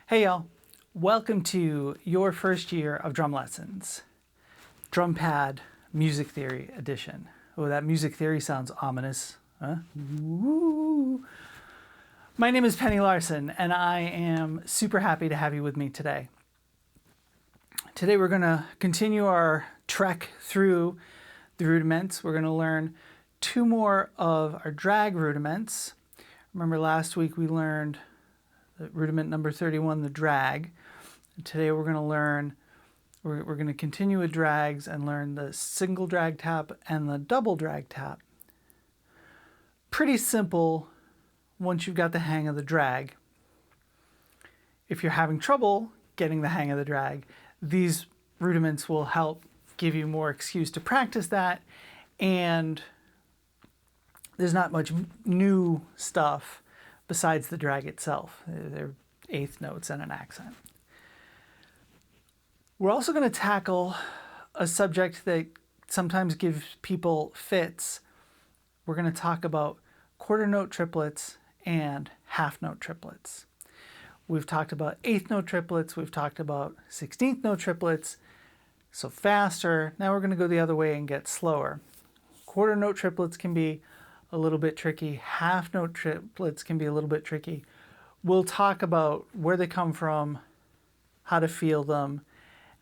Hey y'all, welcome to your first year of drum lessons. Drum pad music theory edition. Oh, that music theory sounds ominous. Huh? Woo. My name is Penny Larson and I am super happy to have you with me today. Today we're going to continue our trek through the rudiments. We're going to learn two more of our drag rudiments. Remember last week we learned the rudiment number 31, the drag. And today we're going to continue with drags and learn the single drag tap and the double drag tap. Pretty simple once you've got the hang of the drag. If you're having trouble getting the hang of the drag, these rudiments will help give you more excuse to practice that, and there's not much new stuff besides the drag itself. They're eighth notes and an accent. We're also going to tackle a subject that sometimes gives people fits. We're going to talk about quarter note triplets and half note triplets. We've talked about eighth note triplets, we've talked about 16th note triplets, so faster. Now we're going to go the other way and get slower. Quarter note triplets can be a little bit tricky. Half note triplets can be a little bit tricky. We'll talk about where they come from, how to feel them,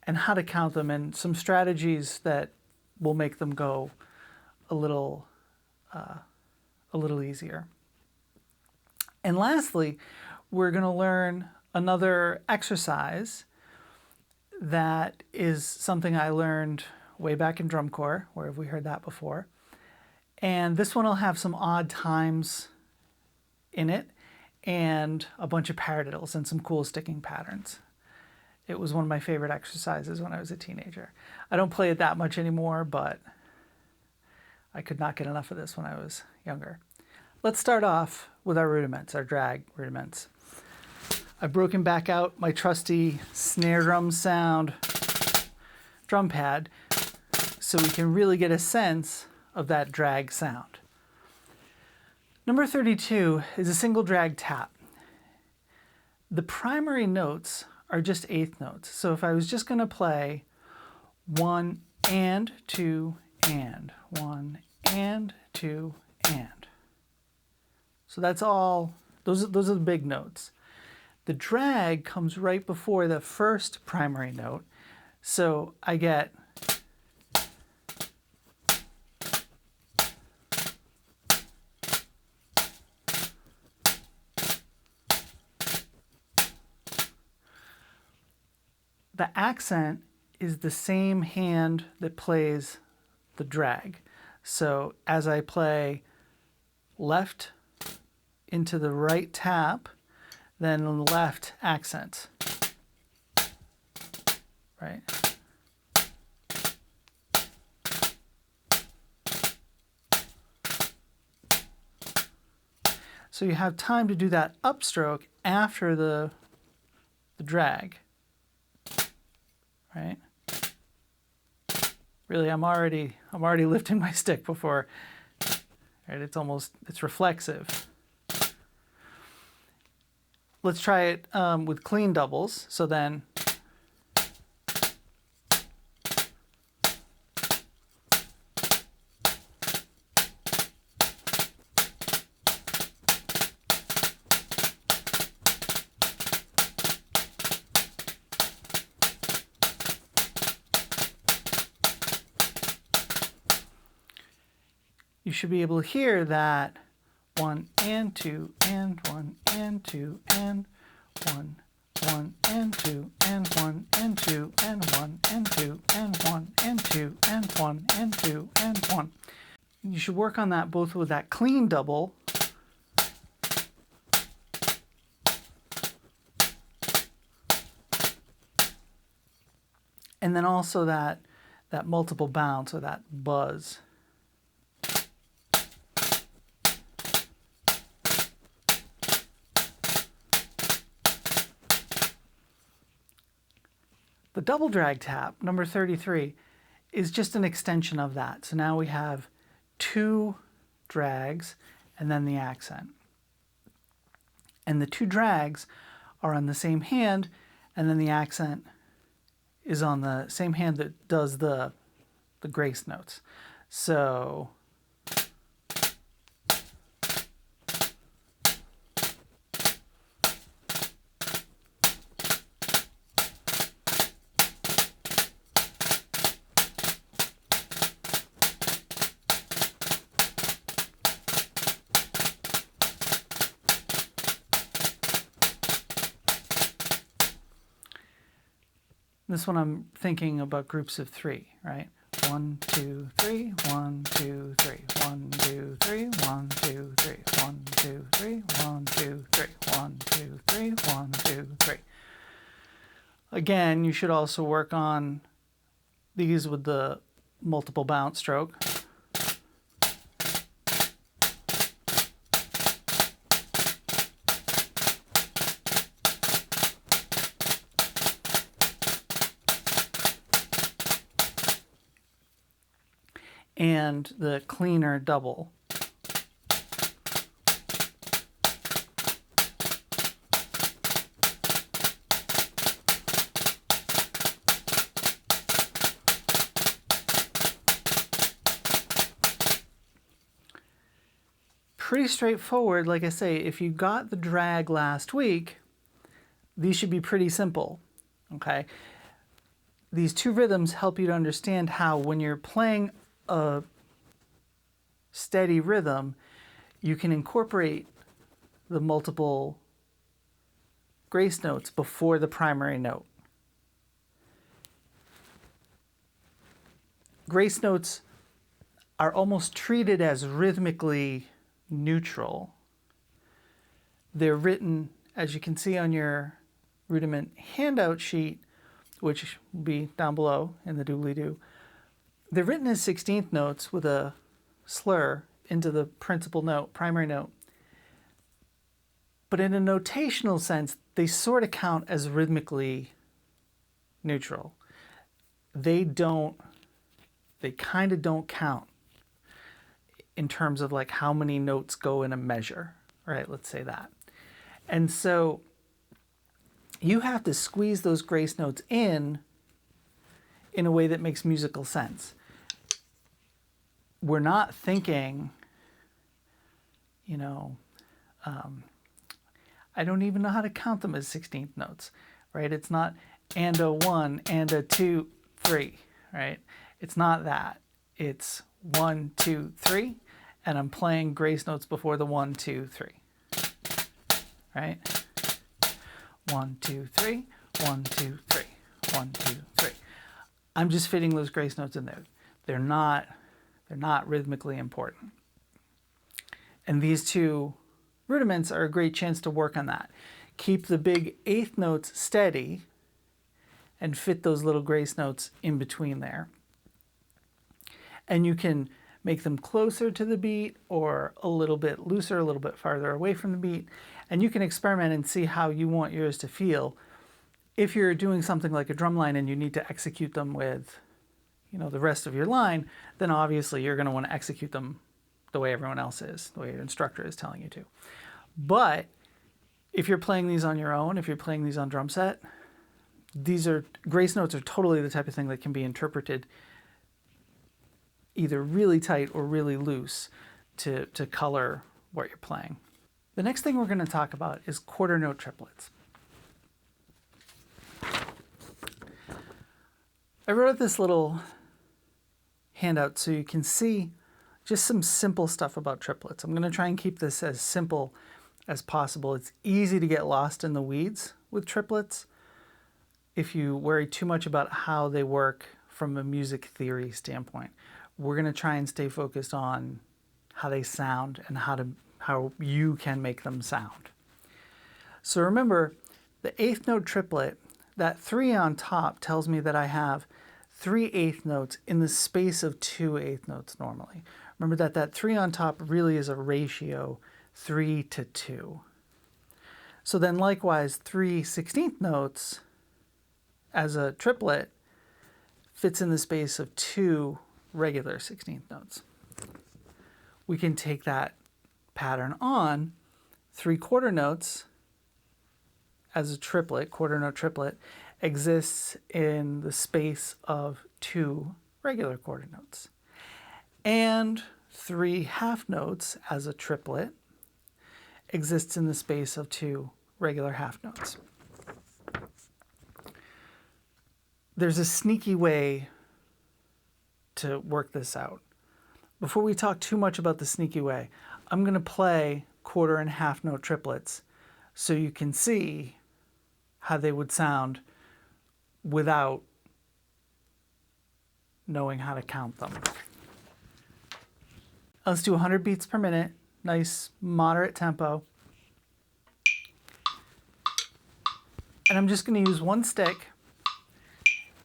and how to count them, and some strategies that will make them go a little easier. And lastly, we're going to learn another exercise that is something I learned way back in drum corps. Where have we heard that before? And this one will have some odd times in it and a bunch of paradiddles and some cool sticking patterns. It was one of my favorite exercises when I was a teenager. I don't play it that much anymore, but I could not get enough of this when I was younger. Let's start off with our rudiments, our drag rudiments. I've broken back out my trusty snare drum sound drum pad so we can really get a sense of that drag sound. Number 32 is a single drag tap. The primary notes are just eighth notes. So if I was just going to play 1 and 2 and 1 and 2 and. So that's all, those are the big notes. The drag comes right before the first primary note. So I get the accent is the same hand that plays the drag. So as I play left into the right tap, then left accent, right? So you have time to do that upstroke after the drag. Right? Really, I'm already lifting my stick before, right? It's reflexive. Let's try it with clean doubles. So then, you should be able to hear that 1 and 2 and 1 and 2 and 1, 1 and 2 and 1 and 2 and 1 and 2 and 1 and 2 and 1 and 2 and 1. You should work on that both with that clean double and then also that multiple bounce or that buzz. The double drag tap, number 33, is just an extension of that. So now we have two drags and then the accent. And the two drags are on the same hand, and then the accent is on the same hand that does the grace notes. So this one I'm thinking about groups of three, right? 1, 2, 3, 1, 2, 3, 1, 2, 3, 1, 2, 3, 1, 2, 3, 1, 2, 3, 1, 2, 3, 1, 2, 3. Again, you should also work on these with the multiple bounce stroke. And the cleaner double. Pretty straightforward. Like I say, if you got the drag last week, these should be pretty simple, okay? These two rhythms help you to understand how when you're playing a steady rhythm, you can incorporate the multiple grace notes before the primary note. Grace notes are almost treated as rhythmically neutral. They're written, as you can see on your Rudiment handout sheet, which will be down below in the doobly-doo. They're written as 16th notes with a slur into the principal note, primary note. But in a notational sense, they sort of count as rhythmically neutral. They kind of don't count in terms of like how many notes go in a measure, right? Let's say that. And so you have to squeeze those grace notes in a way that makes musical sense. We're not thinking, you know, I don't even know how to count them as 16th notes, right? It's not and a 1 and a 2, 3, right? It's not that. It's 1, 2, 3, and I'm playing grace notes before the 1, 2, 3, right? 1, 2, 3, 1, 2, 3, 1, 2, 3. I'm just fitting those grace notes in there. They're not rhythmically important. And these two rudiments are a great chance to work on that. Keep the big eighth notes steady and fit those little grace notes in between there. And you can make them closer to the beat or a little bit looser, a little bit farther away from the beat. And you can experiment and see how you want yours to feel. If you're doing something like a drum line and you need to execute them with, you know, the rest of your line, then obviously you're going to want to execute them the way everyone else is, the way your instructor is telling you to. But if you're playing these on your own, if you're playing these on drum set, grace notes are totally the type of thing that can be interpreted either really tight or really loose to color what you're playing. The next thing we're going to talk about is quarter note triplets. I wrote this little handout so you can see just some simple stuff about triplets. I'm going to try and keep this as simple as possible. It's easy to get lost in the weeds with triplets if you worry too much about how they work from a music theory standpoint. We're going to try and stay focused on how they sound and how you can make them sound. So remember, the eighth note triplet, that 3 on top tells me that I have 3 eighth notes in the space of 2 eighth notes normally. Remember that 3 on top really is a ratio 3 to 2. So then likewise, 3 16th notes as a triplet fits in the space of 2 regular 16th notes. We can take that pattern on 3/4 notes as a triplet, quarter note triplet, exists in the space of 2 regular quarter notes. And 3 half notes as a triplet exists in the space of 2 regular half notes. There's a sneaky way to work this out. Before we talk too much about the sneaky way, I'm going to play quarter and half note triplets so you can see how they would sound without knowing how to count them. Let's do 100 beats per minute, nice moderate tempo. And I'm just going to use one stick,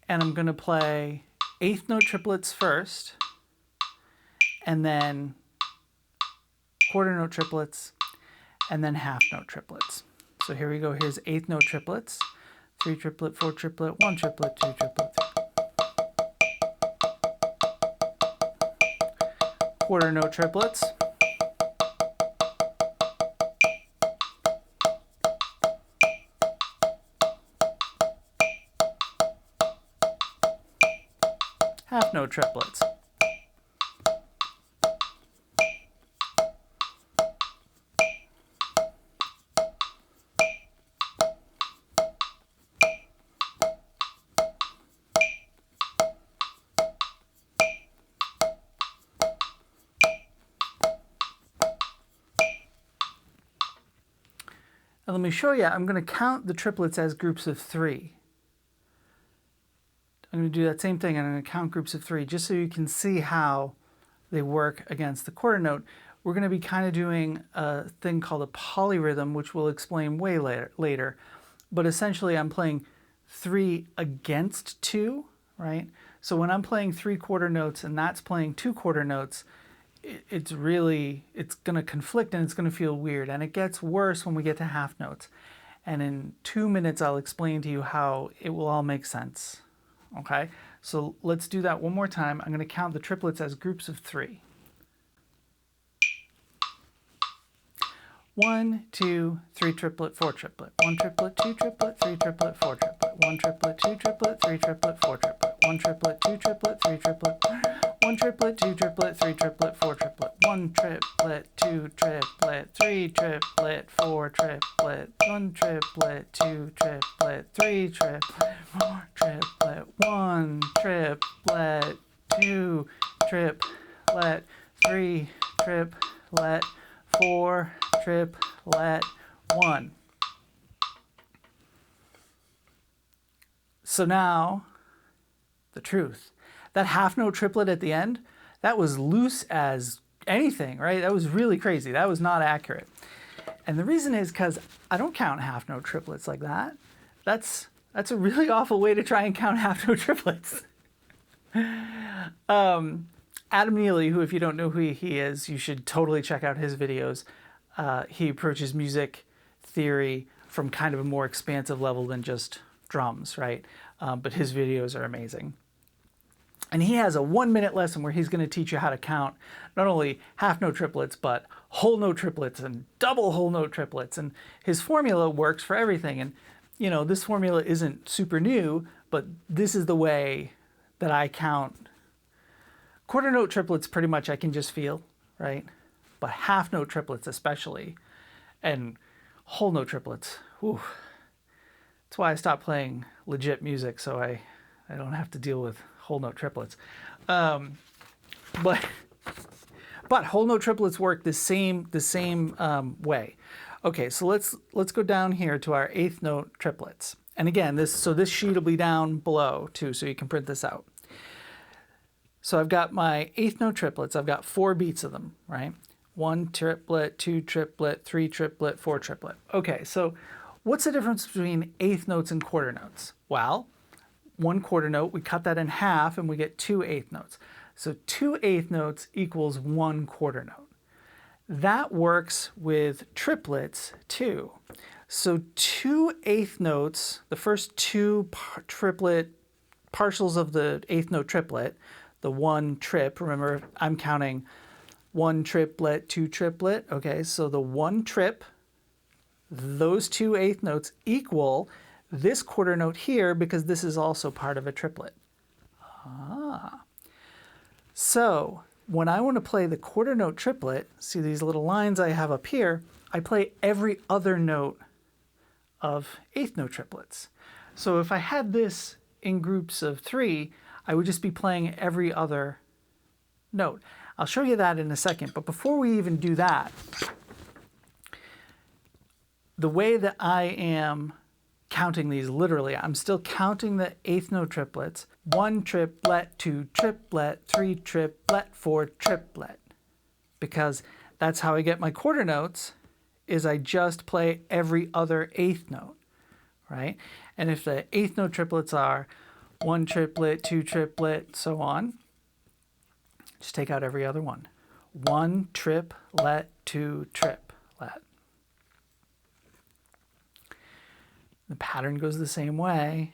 and I'm going to play eighth note triplets first, and then quarter note triplets, and then half note triplets. So here we go. Here's eighth note triplets, 3 triplet, 4 triplet, 1 triplet, 2 triplet, 3. Quarter note triplets. Half note triplets. And let me show you, I'm going to count the triplets as groups of 3. I'm going to do that same thing, and I'm going to count groups of 3 just so you can see how they work against the quarter note. We're going to be kind of doing a thing called a polyrhythm, which we'll explain way later. But essentially, I'm playing 3 against 2, right? So when I'm playing 3 quarter notes and that's playing 2 quarter notes, it's going to conflict and it's going to feel weird. And it gets worse when we get to half notes. And in 2 minutes, I'll explain to you how it will all make sense. Okay, so let's do that one more time. I'm going to count the triplets as groups of 3. 1, 2, 3 triplet, 4 triplet. 1 triplet, 2 triplet, 3 triplet, 4 triplet. 1 triplet, 2 triplet, 3 triplet, 4 triplet. 1 triplet, 2 triplet, 3 triplet. 1 triplet, 2 triplet, 3 triplet, 4 triplet. 1 triplet, 2 triplet, 3 triplet, 4 triplet. 1 triplet, 2 triplet, 3 triplet, 4 triplet. 1 triplet, 2 triplet, 3 triplet, 4 triplet, 1. So now, the truth. That half note triplet at the end, that was loose as anything, right? That was really crazy. That was not accurate. And the reason is because I don't count half note triplets like that. That's a really awful way to try and count half note triplets. Adam Neely, who if you don't know who he is, you should totally check out his videos. He approaches music theory from kind of a more expansive level than just drums, right? But his videos are amazing. And he has a 1-minute lesson where he's going to teach you how to count not only half note triplets, but whole note triplets and double whole note triplets. And his formula works for everything. And, you know, this formula isn't super new, but this is the way that I count. Quarter note triplets, pretty much I can just feel, right? But half note triplets especially, and whole note triplets, whew. That's why I stopped playing legit music, so I don't have to deal with whole note triplets. But whole note triplets work the same way. Okay, so let's go down here to our eighth note triplets. And again, this sheet will be down below too, so you can print this out. So I've got my eighth note triplets. I've got 4 beats of them, right? 1 triplet, 2 triplet, 3 triplet, 4 triplet. Okay, so what's the difference between eighth notes and quarter notes? Well, 1 quarter note, we cut that in half and we get 2 eighth notes. So 2 eighth notes equals 1 quarter note. That works with triplets too. So 2 eighth notes, the first 2 triplet partials of the eighth note triplet, the 1 trip, remember I'm counting 1 triplet, 2 triplet, okay, so the 1 trip those two eighth notes equal this quarter note here because this is also part of a triplet. So when I want to play the quarter note triplet, see these little lines I have up here, I play every other note of eighth note triplets. So if I had this in groups of 3, I would just be playing every other note. I'll show you that in a second, but before we even do that, the way that I am counting these literally, I'm still counting the eighth note triplets. 1 triplet, 2 triplet, 3 triplet, 4 triplet. Because that's how I get my quarter notes, is I just play every other eighth note, right? And if the eighth note triplets are 1 triplet, 2 triplet, so on, just take out every other one. 1 triplet, 2 triplet. The pattern goes the same way.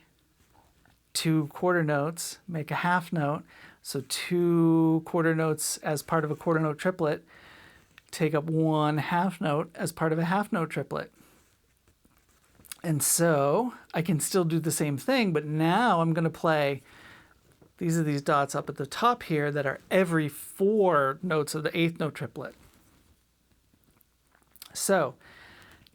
2 quarter notes make a half note. So 2 quarter notes as part of a quarter note triplet take up 1 half note as part of a half note triplet. And so I can still do the same thing, but now I'm going to play, these are these dots up at the top here that are every 4 notes of the eighth note triplet. So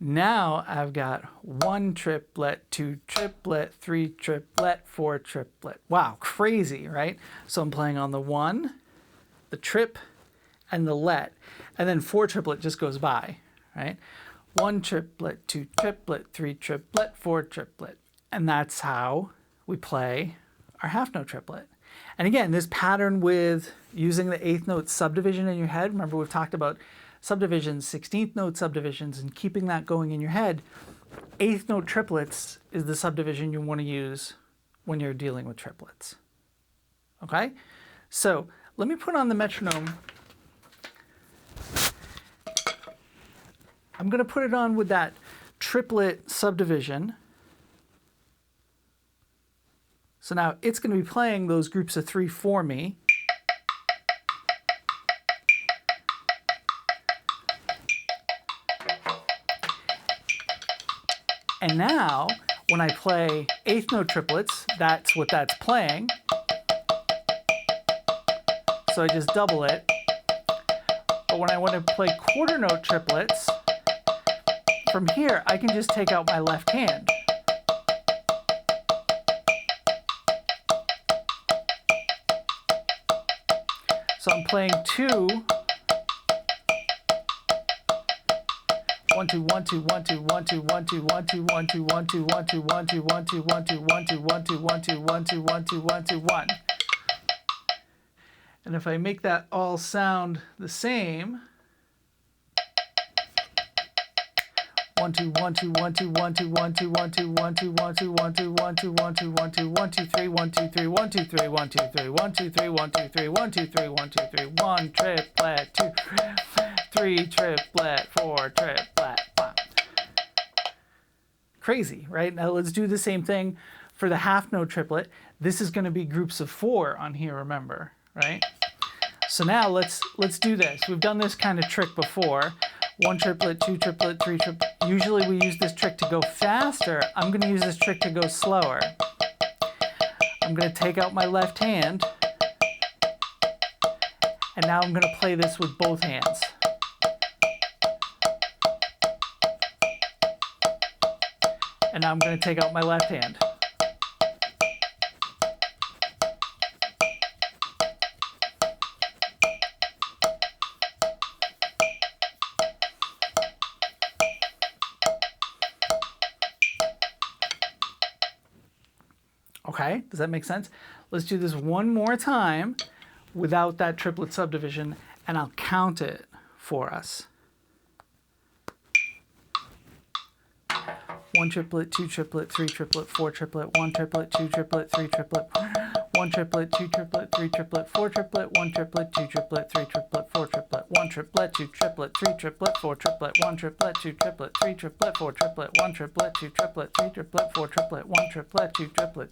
now I've got 1 triplet, 2 triplet, 3 triplet, 4 triplet. Wow, crazy, right? So I'm playing on the 1, the trip, and the let. And then 4 triplet just goes by, right? 1 triplet, 2 triplet, 3 triplet, 4 triplet. And that's how we play our half note triplet. And again, this pattern with using the eighth note subdivision in your head, remember we've talked about subdivisions, 16th note subdivisions, and keeping that going in your head. Eighth note triplets is the subdivision you want to use when you're dealing with triplets. Okay? So let me put on the metronome. I'm going to put it on with that triplet subdivision. So now it's going to be playing those groups of 3 for me. And now, when I play eighth note triplets, that's what that's playing. So I just double it. But when I want to play quarter note triplets, from here, I can just take out my left hand. So I'm playing 2. 1 2 1 2 1 2 1 2 1 2 1 2 1 2 1 2 1 2 1 2 1 2 1 2 1 2 1 2 1 2 1 2 1 2 1 2 1. And if I make that all sound the same, 1 2 1 2 1 2 1 2 1 2 1 2 1 2 1 2 1 2 1 2 1 2 1 2 1 2 3 1 2 3 1 2 3 1 2 3 1 2 3 1 2 3 1 2 3 1 2 3 1 triplet 2 3 triplet 4 triplet 1. Crazy, right? Now let's do the same thing for the half note triplet. This is going to be groups of 4 on here, remember, right? So now let's do this. We've done this kind of trick before. 1 triplet, 2 triplet, 3 triplet. Usually we use this trick to go faster. I'm going to use this trick to go slower. I'm going to take out my left hand, and now I'm going to play this with both hands. And now I'm going to take out my left hand. Okay, does that make sense? Let's do this one more time without that triplet subdivision, and I'll count it for us. 1 triplet, 2 triplet, 3 triplet, 4 triplet, 1 triplet, 2 triplet, 3 triplet, 1 triplet, 2 triplet, 3 triplet, 4 triplet, 1 triplet, 2 triplet, 3 triplet, 4 triplet, 1 triplet, 2 triplet, 3 triplet, 4 triplet, 1 triplet, 2 triplet, 3 triplet, 4 triplet, 1 triplet, 2 triplet, 3 triplet, 4 triplet, 1 triplet, 2 triplet,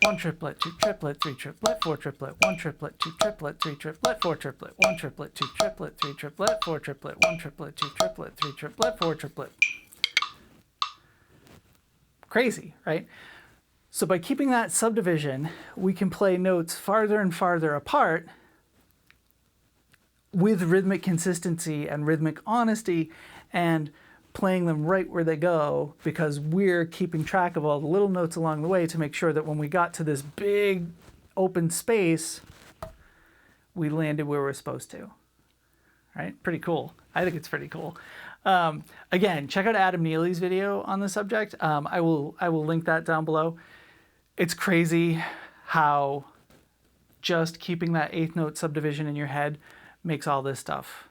1 triplet, 2 triplet, 3 triplet, 4 triplet, 1 triplet, 2 triplet, 3 triplet, 4 triplet, 1 triplet, 2 triplet, 3 triplet, 4 triplet, 1 triplet, 2 triplet, 3 triplet, 4 triplet. crazy, right? So by keeping that subdivision, we can play notes farther and farther apart with rhythmic consistency and rhythmic honesty, and playing them right where they go, because we're keeping track of all the little notes along the way to make sure that when we got to this big open space, we landed where we're supposed to. Right? Pretty cool. I think it's pretty cool. Again, check out Adam Neely's video on the subject. I will link that down below. It's crazy how just keeping that eighth note subdivision in your head makes all this stuff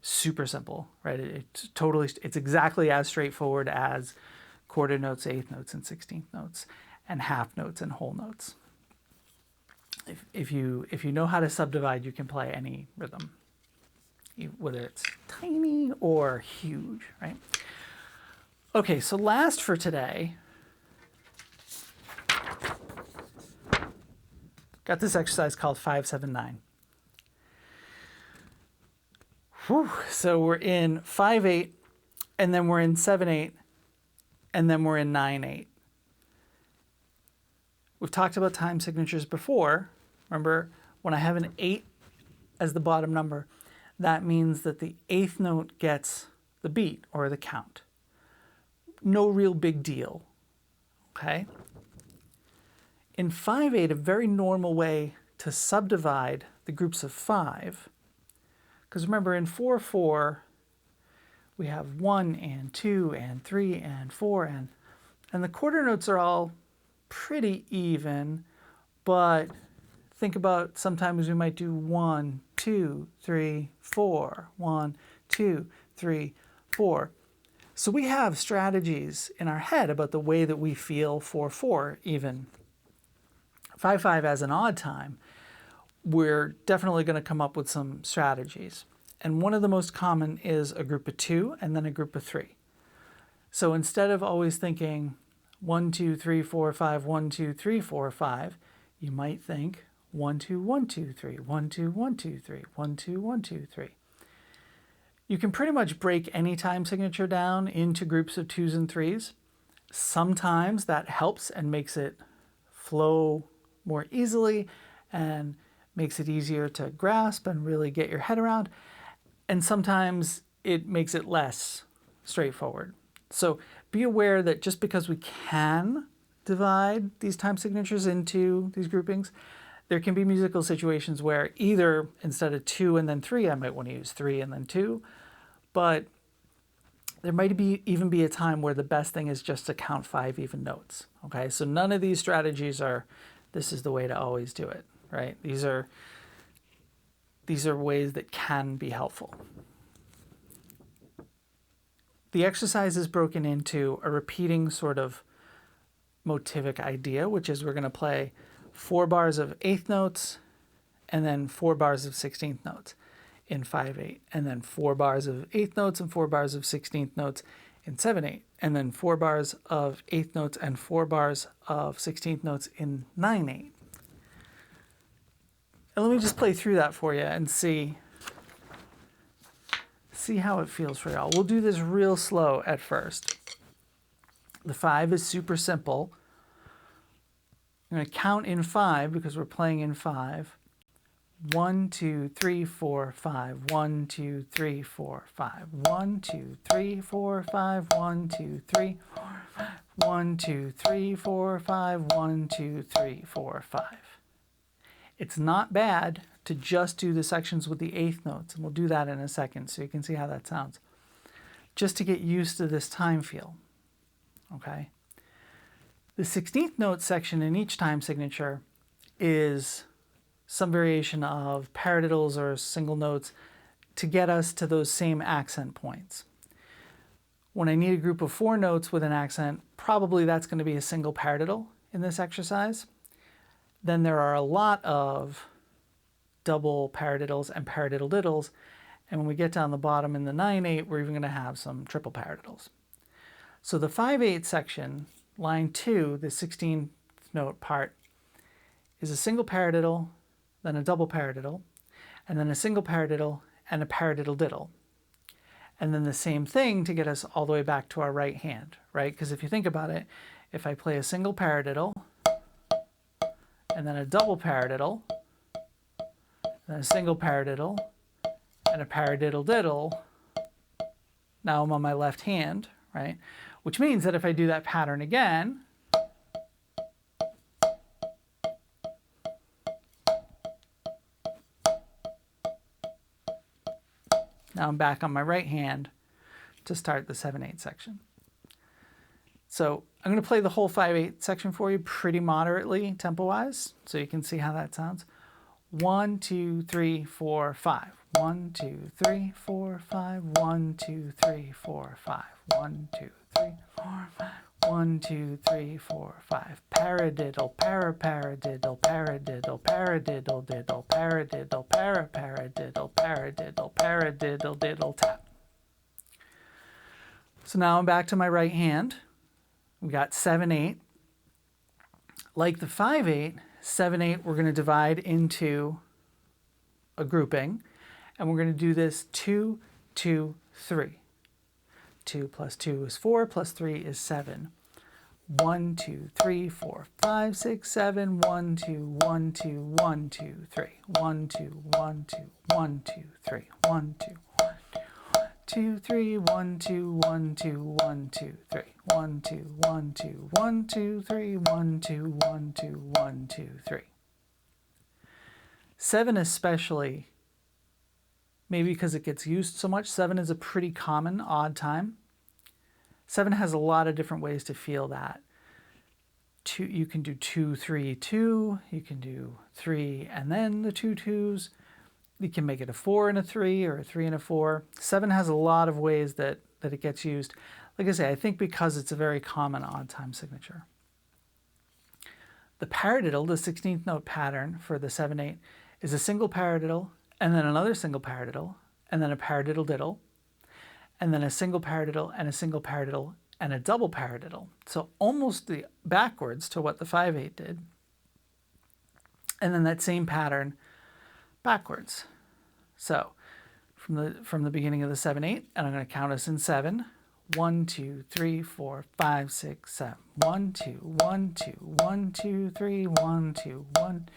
super simple, right? It's exactly as straightforward as quarter notes, eighth notes, and 16th notes, and half notes and whole notes. If you know how to subdivide, you can play any rhythm, whether it's tiny or huge, right? Okay, so last for today, got this exercise called 5-7-9. Whew. So we're in 5-8, and then we're in 7-8, and then we're in 9-8. We've talked about time signatures before. Remember, when I have an 8 as the bottom number, that means that the eighth note gets the beat or the count. No real big deal, okay? In 5-8, a very normal way to subdivide the groups of 5, because remember in 4-4, we have 1 and 2 and 3 and 4, and the quarter notes are all pretty even, but think about sometimes we might do 1, 2, 3, 4, 1, 2, 3, 4. So we have strategies in our head about the way that we feel 4-4 even. 5-5 as an odd time, we're definitely going to come up with some strategies. And one of the most common is a group of 2 and then a group of 3. So instead of always thinking 1, 2, 3, 4, 5, 1, 2, 3, 4, 5, you might think 1, 2, 1, 2, 3, 1, 2, 1, 2, 3, 1, 2, 1, 2, 3. You can pretty much break any time signature down into groups of 2s and 3s. Sometimes that helps and makes it flow more easily and makes it easier to grasp and really get your head around. And sometimes it makes it less straightforward. So be aware that just because we can divide these time signatures into these groupings, there can be musical situations where either instead of 2 and then 3, I might want to use 3 and then 2, but there might even be a time where the best thing is just to count 5 even notes. Okay, so none of these strategies are, this is the way to always do it, right? These are ways that can be helpful. The exercise is broken into a repeating sort of motivic idea, which is we're going to play 4 bars of eighth notes and then 4 bars of 16th notes in 5-8, and then 4 bars of eighth notes and 4 bars of 16th notes in 7-8, and then 4 bars of eighth notes and 4 bars of 16th notes in 9-8. And let me just play through that for you and see how it feels for y'all. We'll do this real slow at first. The 5 is super simple. I'm going to count in 5 because we're playing in 5. 1, 2, 3, 4, 5. 1, 2, 3, 4, 5. 1, 2, 3, 4, 5. 1, 2, 3, 4, 5. 1, 2, 3, 4, 5. 1, 2, 3, 4, 5. It's not bad to just do the sections with the eighth notes, and we'll do that in a second so you can see how that sounds. Just to get used to this time feel, okay? The 16th note section in each time signature is some variation of paradiddles or single notes to get us to those same accent points. When I need a group of 4 notes with an accent, probably that's going to be a single paradiddle in this exercise. Then there are a lot of double paradiddles and paradiddle diddles, and when we get down the bottom in the 9-8, we're even going to have some triple paradiddles. So the 5-8 section, line 2, the 16th note part, is a single paradiddle, then a double paradiddle, and then a single paradiddle and a paradiddle diddle. And then the same thing to get us all the way back to our right hand, right? Because if you think about it, if I play a single paradiddle, and then a double paradiddle, and a single paradiddle, and a paradiddle diddle, now I'm on my left hand, right? Which means that if I do that pattern again, now I'm back on my right hand to start the 7/8 section. So I'm going to play the whole 5/8 section for you pretty moderately tempo-wise, so you can see how that sounds. 1, 2, 3, 4, 5. 1, 2, 3, 4, 5. 1, 2, 3, 4, 5. 1, 2, 3, 4, 5. 1, 2, 3, 4, 5. Paradiddle, paradiddle, paradiddle, paradiddle, diddle, paradiddle, paradiddle, paradiddle, paradiddle, diddle, tap. So now I'm back to my right hand. We got 7/8. Like the 5/8, 7/8 we're going to divide into a grouping, and we're going to do this 2, 2, 3. 2 plus 2 is 4, plus 3 is 7. 1, 2, 3, 4, 5, 6, 7. 1, 2, 1, 2, 1, 2, 3. 1, 2, 1, 2, 1, 2, 3. 1, 2, 2, 3, 1, 2, 1, 2, 1, 2, 3. 1, 2, 1, 2, 1, 2, 3. 1, 2, 1, 2, 1, 2, 3. 7 especially, maybe because it gets used so much, 7 is a pretty common odd time. 7 has a lot of different ways to feel that. You can do 2, 3, 2. You can do 3 and then the 2 2s. You can make it a 4 and a 3 or a 3 and a 4. 7 has a lot of ways that it gets used. Like I say, I think because it's a very common odd time signature. The paradiddle, the 16th note pattern for the 7/8, is a single paradiddle, and then another single paradiddle, and then a paradiddle diddle, and then a single paradiddle, and a single paradiddle, and a double paradiddle. So almost the backwards to what the 5/8 did. And then that same pattern backwards. So from the beginning of the 7/8, and I'm going to count us in 7. 1, 2, 3, 4, 5, 6, 7. 1, 2, 1, 2, 1, 2, 3. 1, 2, 1,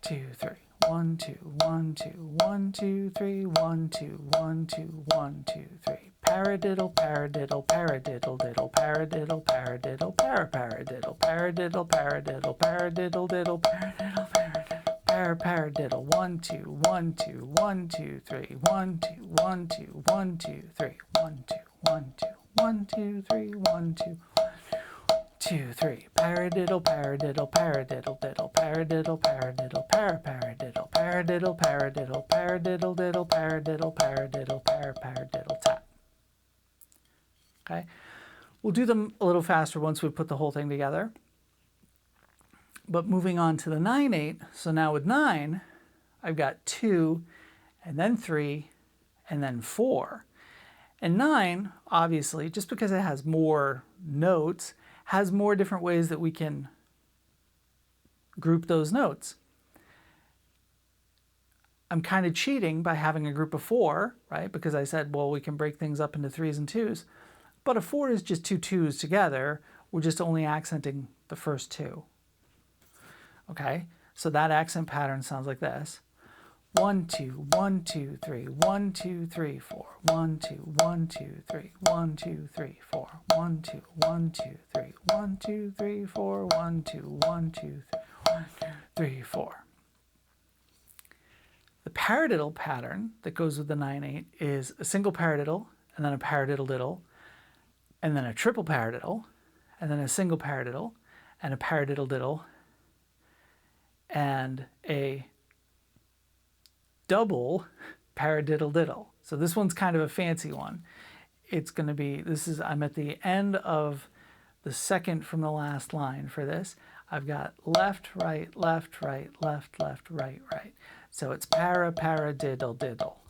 2, 3. 1, 2, 1, 2, 1, 2, 3. 1, 2, 1, 2, 1, 2, 3. Paradiddle, paradiddle, paradiddle, diddle, paradiddle, paradiddle, paradiddle, paradiddle, paradiddle, paradiddle, diddle, paradiddle, paradiddle, paradiddle. 1, 2, 1, 2, 1, 2, 3. 1, 2, 1, 2, 1, 2, 3. 1, 2, 1, 2, 1, 2, 3. 1, 2, 2, 3. Paradiddle, paradiddle, paradiddle, diddle, paradiddle, paradiddle, paradiddle, paradiddle, paradiddle, paradiddle, diddle, paradiddle, paradiddle, paradiddle, tap. Okay, we'll do them a little faster once we put the whole thing together. But moving on to the 9/8, so now with 9, I've got 2, and then 3, and then 4. And 9, obviously, just because it has more notes, has more different ways that we can group those notes. I'm kind of cheating by having a group of 4, right? Because I said, well, we can break things up into 3s and 2s. But a 4 is just 2 2s together. We're just only accenting the first 2. Okay, so that accent pattern sounds like this. 1, 2, 1, 2, 3. 1, 2, 3, 4. 1, 2, 1, 2, 3. 1, 2, 3, 4. 1, 2, 1, 2, 3. 1, 2, 3, 4. 1, 2, 1, 2, 3. 1, 2, 3, 4. The paradiddle pattern that goes with the 9/8 is a single paradiddle, and then a paradiddle diddle, and then a triple paradiddle, and then a single paradiddle, and a paradiddle diddle, and a double paradiddle diddle. So this one's kind of a fancy one. It's going to be, I'm at the end of the second from the last line for this. I've got left, right, left, right, left, left, right, right. So it's paradiddle diddle.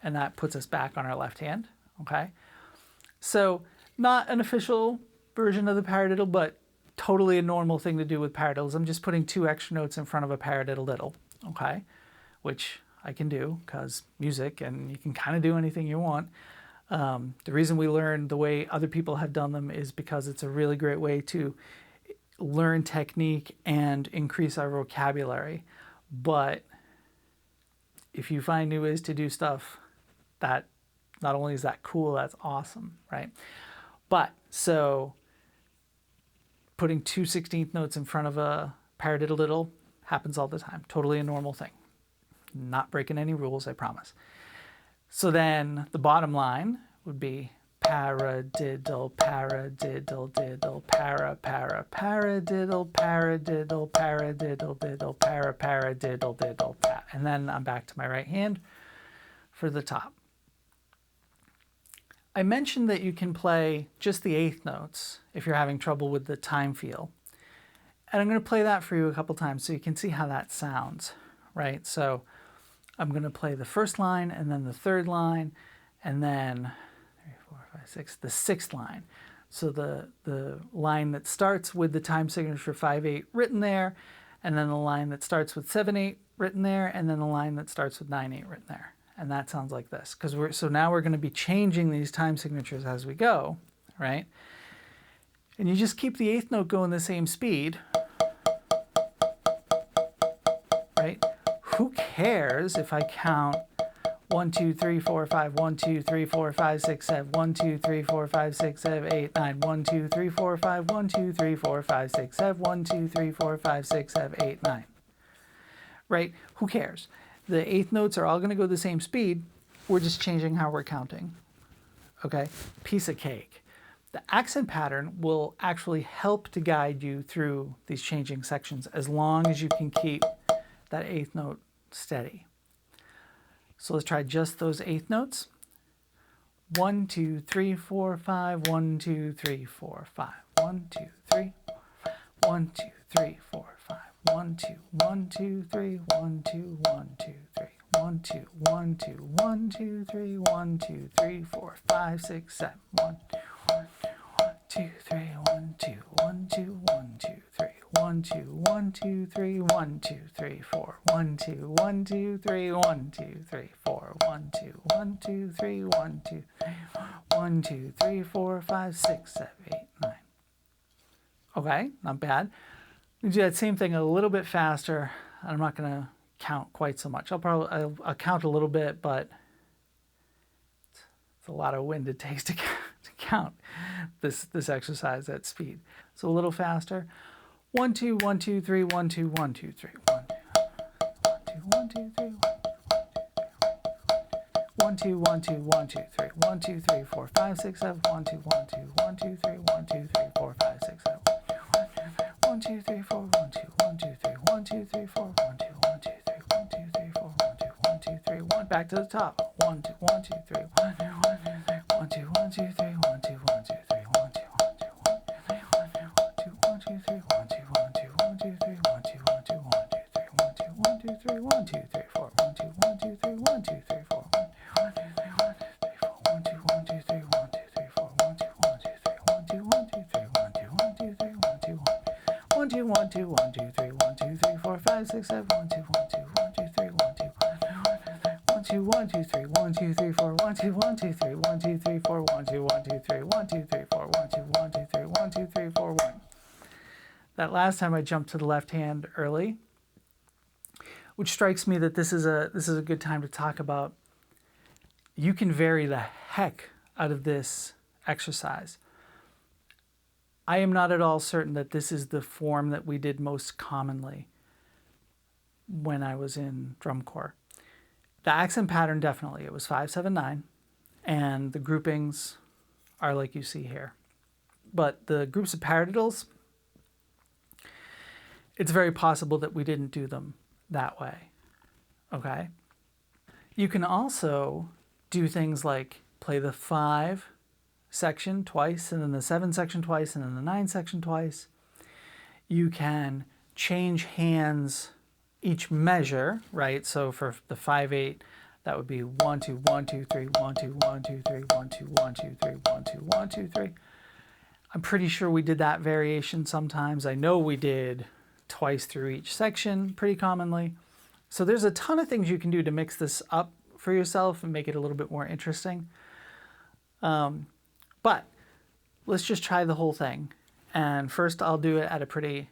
And that puts us back on our left hand, okay? So not an official version of the paradiddle, but totally a normal thing to do with paradiddles. I'm just putting 2 extra notes in front of a paradiddle diddle, okay? Which I can do because music, and you can kind of do anything you want. The reason we learn the way other people have done them is because it's a really great way to learn technique and increase our vocabulary. But if you find new ways to do stuff, that not only is that cool, that's awesome, right? But so putting 2/16 notes in front of a paradiddle happens all the time. Totally a normal thing. Not breaking any rules, I promise. So then the bottom line would be paradiddle, paradiddle, diddle, para, para, paradiddle, paradiddle, paradiddle, diddle, para, paradiddle, diddle, pa. And then I'm back to my right hand for the top. I mentioned that you can play just the eighth notes if you're having trouble with the time feel. And I'm going to play that for you a couple times so you can see how that sounds, right? So I'm going to play the first line and then the third line and then 3, 4, 5, 6, the sixth line. So the line that starts with the time signature 5/8 written there, and then the line that starts with 7/8 written there, and then the line that starts with 9/8 written there. And that sounds like this, so now we're going to be changing these time signatures as we go, right? And you just keep the eighth note going the same speed, right? Who cares if I count 1, 2, 3, 4, 5, 1, 2, 3, 4, 5, 6, 7, 1, 2, 3, 4, 5, 6, 7, 8, 9, 1, 2, 3, 4, 5, 1, 2, 3, 4, 5, 6, 7, 1, 2, 3, 4, 5, 6, 7, 8, 9. Right? Who cares? The eighth notes are all going to go the same speed. We're just changing how we're counting. Okay? Piece of cake. The accent pattern will actually help to guide you through these changing sections as long as you can keep that eighth note steady. So let's try just those eighth notes. 1, 2, 3, 4, 5, 1, 2, 3, 4, 5, 1, 2, 3, 1, 2, 3, 4, 5, 1, 2, 1, 2, 3, 1, 2, 1, 2, 3, 1, 2, 1, 2, 1, 2, 3, 1, 2, 3, 4, 5, 6, 7, 1, 2, 3, 1, 2, 1, 2, 1, 2, 3, 1, 2, 1, 2, 3, 1, 2, 3, 4, 1, 2, 1, 2, 3, 1, 2, 3, 4, 1, 2, 1, 2, 3, 1, 2, 1, 2, 3, 4, 5, 6, 7, 8, 9. Okay, not bad. We do that same thing a little bit faster. I'm not going to count quite so much. I'll count a little bit, but it's a lot of wind it takes to count this exercise at speed. So a little faster. 1, 2, 1, 2, 3, 1, 2, 1, 2, 3, 1, 2, 1, 2, 3, 1, 2, 1, 2, 1, 2, 3, 1, 2, 3, 4, 5, 6, 7, 1, 2, 1, 2, 1, 2, 3, 1, 2, 3, 4, 5, 6, 7, 1, 2, 3, 4, 1, 2, 1, 2, 3, 1, 2, 3, 4, 1, 2, 1, 2, 3, 1, 2, 3, 4, 1, 2, 1, 2, 3, 1. Back to the top. 1, 2, 1, 2, 3, 1, 2, 1, 2, 3, 1, 2, 1, 2, 3, 1, 2, 1, 2, 3, 1, 2, 1, 2, 1, 2, 1, 2, 3, 1, 2, 1, 2, 1, 2, 3, 1, 2, 1, 2, 1, 2, 3, 1, 2, 1, 2, 3, 1, 2, 3, 4, 1, 2, 1, 2, 3, 1, 2, 3, 4, 1, 2, 1, 2, 1, 2, 3, 1, 2, 3, 4, 1, 2, 1, 2, 3, 1, 2, 1, 2, 3, 1, 2, 1, 2, 3, 1, 2, 1, 2, 1, 2, 1, 2, 3, 1, 2, 3, 4, 5, 6, 7, 1, 2, 1, 2, 1, 2, 3, 1, 2, 1, 2, 1, 2, 3, 1, 2, 3, 4, 1, 2, 1, 2, 3, 1, 2, 3, 4, 1, 2, 1, 2, 3, 1, 2, 3, 4, 1, 2, 1, 2, 3, 1, 2, 3, 4, 1. That last time I jumped to the left hand early, which strikes me that this is a good time to talk about. You can vary the heck out of this exercise. I am not at all certain that this is the form that we did most commonly when I was in drum corps. The accent pattern, definitely. It was 5, 7, 9, and the groupings are like you see here. But the groups of paradiddles, it's very possible that we didn't do them that way, okay? You can also do things like play the 5 section twice, and then the 7 section twice, and then the 9 section twice. You can change hands each measure, right? So for the 5/8, that would be 1, 2, 1, 2, 3, 1, 2, 1, 2, 3, 1, 2, 1, 2, 3, 1, 2, 1, 2, 3. I'm pretty sure we did that variation sometimes. I know we did twice through each section pretty commonly. So there's a ton of things you can do to mix this up for yourself and make it a little bit more interesting. But let's just try the whole thing. And first I'll do it at a pretty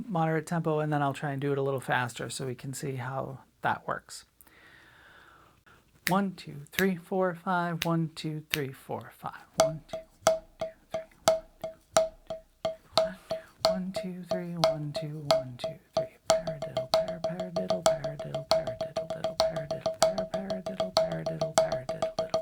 moderate tempo, and then I'll try and do it a little faster so we can see how that works. 1, 2, 3, 4, 5. 1, 2, 3, 4, 5. 1, 2, 1, 2, 3, 1, 2, 1, 2, 3. Paradiddle, paradiddle, paradiddle, paradiddle, diddle, paradiddle, paradiddle, paradiddle, paradiddle, diddle.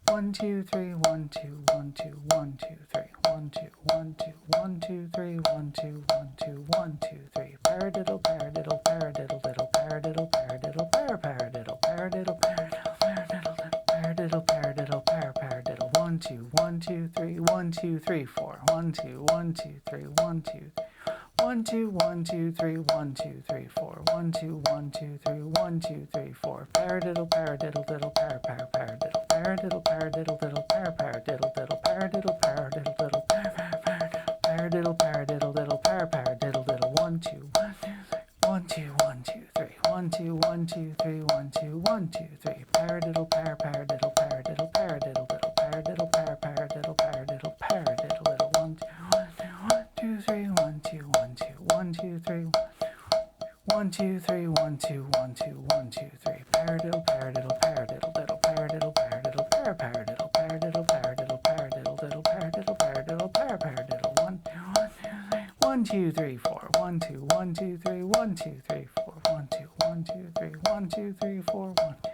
1, 2, 3, 1, 2, 1, 2, 1, 2, 3. 1, 2, 1, 2, 1, 2, 3. 1, 2, 1, 2, 1, 2, 3. Paradiddle, paradiddle, paradiddle, diddle, paradiddle, paradiddle, paradiddle, paradiddle, paradiddle, paradiddle, paradiddle, paradiddle. 1, 2, 1, 2, 3. 1, 2, 3, 4. 1, 2, 1, 2, 3. 1, 2. 1, 2, 1, 2, 3. 1, 2, 3, 4. 1, 2, 1, 2, 3. 1, 2, 3, 4. Paradiddle, paradiddle, diddle, paradiddle, paradiddle, paradiddle, diddle, paradiddle, diddle, paradiddle, paradiddle, diddle, paradiddle, paradiddle, diddle, paradiddle, diddle. 1, 2, 1, 2, 1, 2, 3. 1, 2, 1, 2, 3. 1, 2, 1, 2, 3. Paradiddle, paradiddle, paradiddle, paradiddle, diddle, paradiddle, paradiddle, paradiddle, paradiddle, diddle. 1, 2, 3. 1, 2, 1, 2, 1, 2, 3. 1, 2, 3. 1, 2, 1, 2, 1, 2, 3. Paradiddle, paradiddle, paradiddle, diddle, paradiddle, paradiddle, paradiddle, paradiddle, paradiddle, paradiddle, diddle, paradiddle, paradiddle, paradiddle. 1, 2, 3, 4. 1, 2, 1, 2, 3. 1, 2, 3, 4. 1, 2, 1, 2, 3. 1, 2, 3, 4. 1, 2,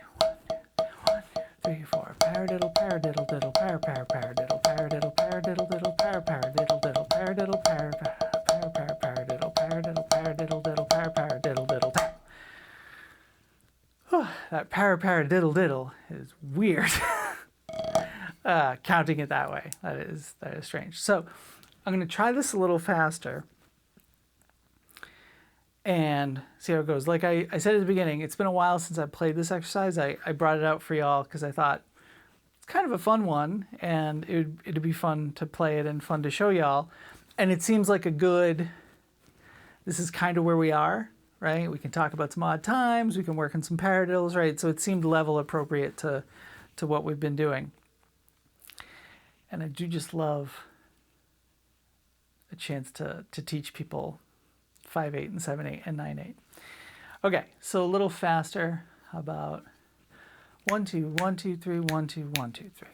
3, 4. Paradiddle, paradiddle, diddle, paradiddle, paradiddle, paradiddle, diddle, paradiddle, diddle, paradiddle, paradiddle, paradiddle, paradiddle, diddle, paradiddle, diddle. That paradiddle diddle is weird. Counting it that way, that is strange. So I'm going to try this a little faster and see how it goes. Like I said at the beginning, it's been a while since I played this exercise. I brought it out for y'all because I thought it's kind of a fun one, and it'd be fun to play it and fun to show y'all. And it seems like this is kind of where we are, right? We can talk about some odd times, we can work on some paradiddles, right? So it seemed level appropriate to what we've been doing. And I do just love a chance to teach people 5/8 and 7/8 and 9/8. Okay, so a little faster. How about 1, 2, 1, 2, 3, 1, 2, 1, 2, 3.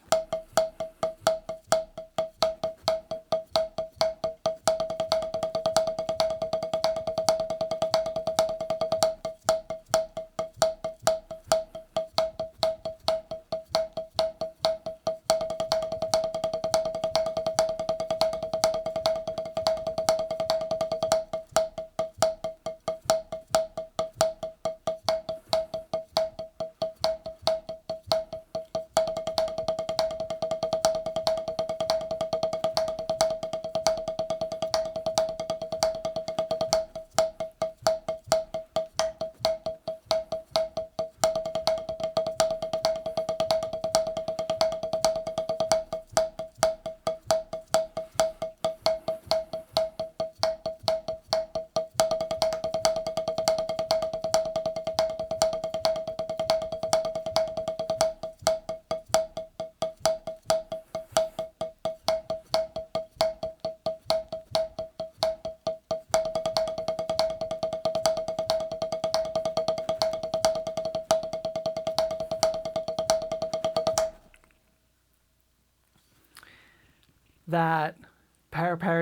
That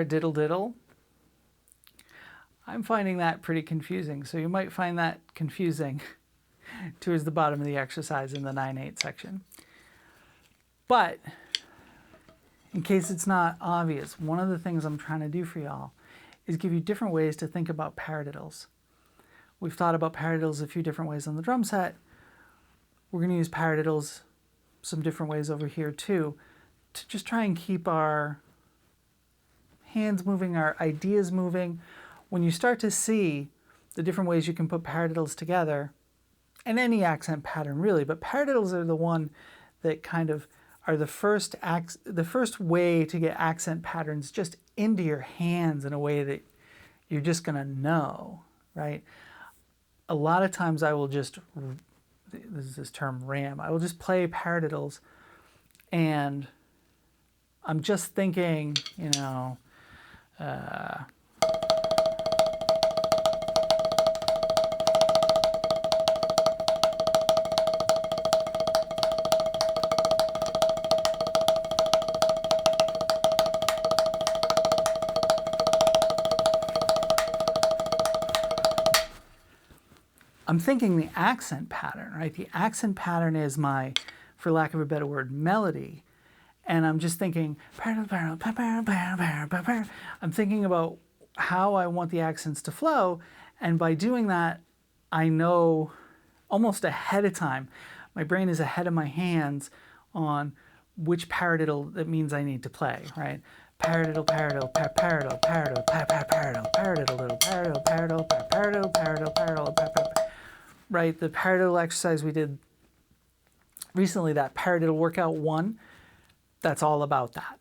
diddle diddle, I'm finding that pretty confusing. So you might find that confusing towards the bottom of the exercise in the 9/8 section. But in case it's not obvious, one of the things I'm trying to do for y'all is give you different ways to think about paradiddles. We've thought about paradiddles a few different ways on the drum set. We're going to use paradiddles some different ways over here too, to just try and keep our hands moving, our ideas moving. When you start to see the different ways you can put paradiddles together, and any accent pattern really, but paradiddles are the one that kind of are the first way to get accent patterns just into your hands in a way that you're just going to know, right? A lot of times I will just is this term RAM. I will just play paradiddles, and I'm just thinking, you know, I'm thinking the accent pattern, right? The accent pattern is my, for lack of a better word, melody. And I'm just thinking, I'm thinking about how I want the accents to flow. And by doing that, I know almost ahead of time, my brain is ahead of my hands on which paradiddle that means I need to play, right? Paradiddle, paradiddle, paradiddle, paradiddle, paradiddle, paradiddle, paradiddle, paradiddle, paradiddle, paradiddle, paradiddle, paradiddle, right? The paradiddle exercise we did recently, that paradiddle workout 1, that's all about that,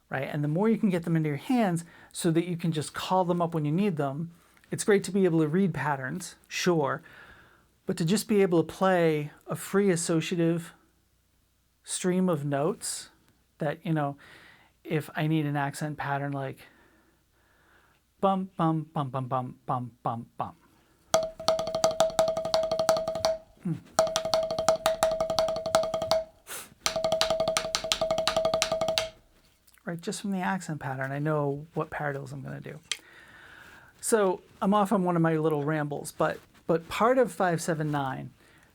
right? And the more you can get them into your hands so that you can just call them up when you need them, it's great to be able to read patterns, sure, but to just be able to play a free associative stream of notes that, you know, if I need an accent pattern like bum, bum, bum, bum, bum, bum, bum, bum. Right, just from the accent pattern, I know what paradiddles I'm going to do. So I'm off on one of my little rambles, but part of 579,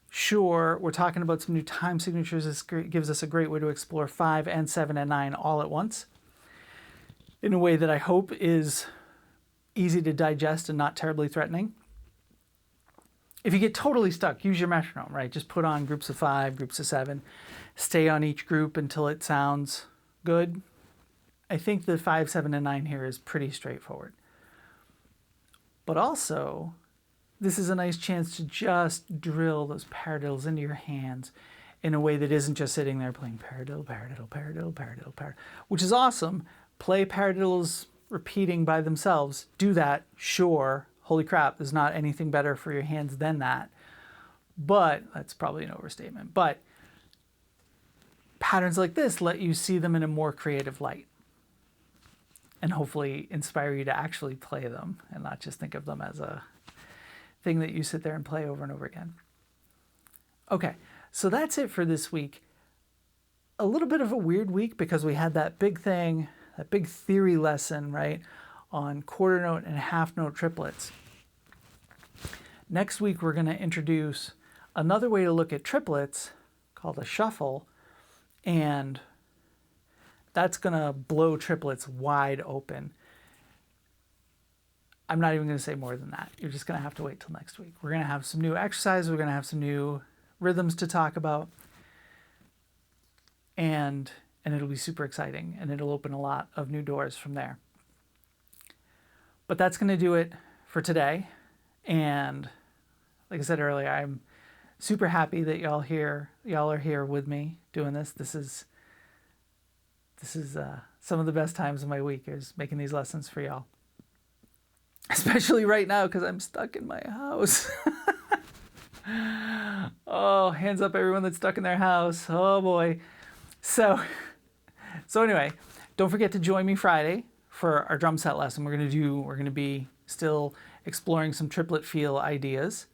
sure, we're talking about some new time signatures. This gives us a great way to explore 5 and 7 and 9 all at once in a way that I hope is easy to digest and not terribly threatening. If you get totally stuck, use your metronome, right? Just put on groups of 5, groups of 7, stay on each group until it sounds good. I think the 5, 7, and 9 here is pretty straightforward. But also, this is a nice chance to just drill those paradiddles into your hands in a way that isn't just sitting there playing paradiddle, paradiddle, paradiddle, paradiddle, paradiddle, which is awesome. Play paradiddles repeating by themselves. Do that, sure. Holy crap, there's not anything better for your hands than that. But, that's probably an overstatement, but patterns like this let you see them in a more creative light and hopefully inspire you to actually play them and not just think of them as a thing that you sit there and play over and over again. Okay, so that's it for this week. A little bit of a weird week because we had that big thing, that big theory lesson, right, on quarter note and half note triplets. Next week, we're going to introduce another way to look at triplets called a shuffle, and that's going to blow triplets wide open. I'm not even going to say more than that. You're just going to have to wait till next week. We're going to have some new exercises. We're going to have some new rhythms to talk about, and it'll be super exciting, and it'll open a lot of new doors from there. But that's going to do it for today. And like I said earlier, I'm super happy that y'all are here with me doing this. This is some of the best times of my week is making these lessons for y'all. Especially right now because I'm stuck in my house. Oh, hands up everyone that's stuck in their house. Oh boy. So anyway, don't forget to join me Friday for our drum set lesson. We're going to be still exploring some triplet feel ideas.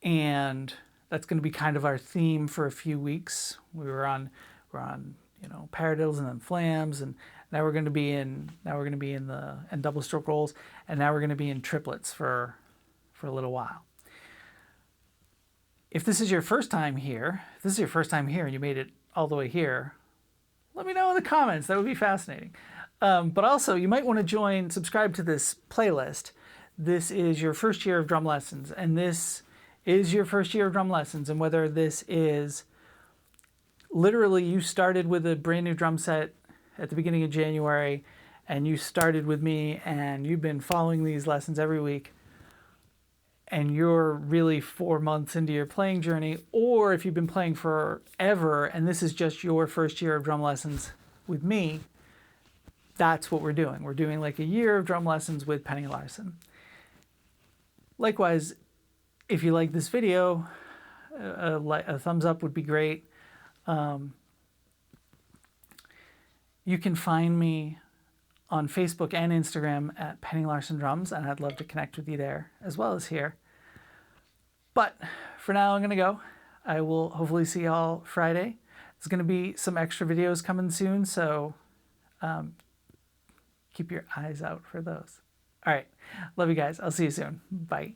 And that's going to be kind of our theme for a few weeks. We're on paradiddles and then flams, and now we're going to be in double stroke rolls, and now we're going to be in triplets for a little while. If this is your first time here, and you made it all the way here, let me know in the comments. That would be fascinating. But also, you might want to subscribe to this playlist. This is your first year of drum lessons, and this is your first year of drum lessons, and whether this is literally you started with a brand new drum set at the beginning of January, and you started with me, and you've been following these lessons every week, and you're really 4 months into your playing journey, or if you've been playing forever, and this is just your first year of drum lessons with me, that's what we're doing. We're doing like a year of drum lessons with Penny Larson. Likewise, if you like this video, A thumbs up would be great. You can find me on Facebook and Instagram at Penny Larson Drums, and I'd love to connect with you there as well as here. But for now, I'm going to go. I will hopefully see y'all Friday. There's going to be some extra videos coming soon, so keep your eyes out for those. All right. Love you guys. I'll see you soon. Bye.